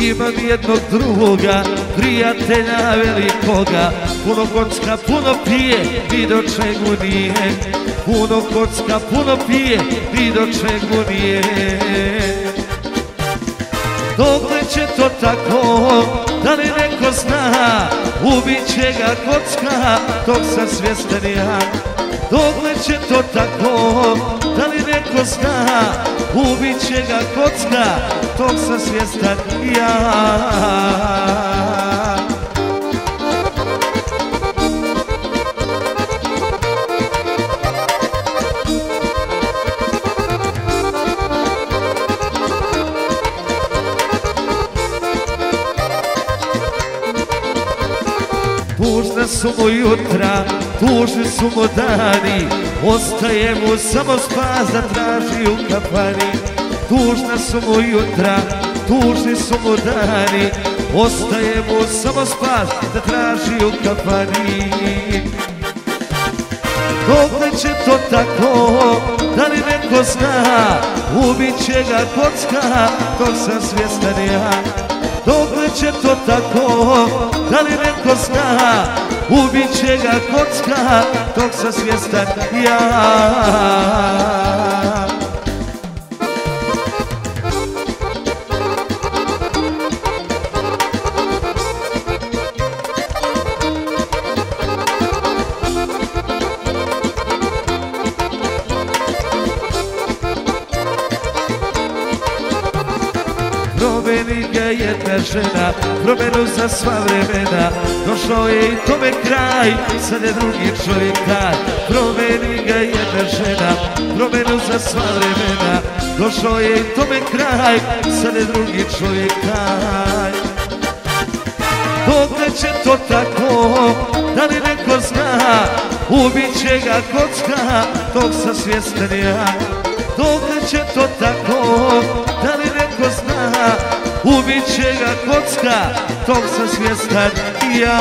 imam jednog druga, prijatelja velikoga. Puno kocka, puno pije, ni do čemu nije. Puno kocka, puno pije, ni do čemu nije. Dokle će to tako, da li neko zna, ubit će ga kocka, dok sam svjestan ja. Dokle će to tako, da li neko zna, ubit će ga kocka, dok sam svjestan ja. Tužna su mu jutra, tužni su mu dani, ostaje mu samo spas da traži u kafani. Tužna su mu jutra, tužni su mu dani, ostaje mu samo spas da traži u kafani. Dokle će to tako, da li neko zna, ubit će ga kocka, dok sam svjestan ja. Dokle će to tako, da li neko zna, ubit će ga kocka, dok sam svjestan ja. Promeni ga jedna žena, promenu za sva vremena. Došao je i tome kraj, sad je drugi čovjek taj. Promeni ga jedna žena, promenu za sva vremena. Došao je i tome kraj, sad je drugi čovjek taj. Dokle će to tako, da li neko zna, ubit će ga kocka, dok sam svjestan ja. Dokle će to tako, da li neko zna, ubit će ga kocka, dok sam svjestan ja.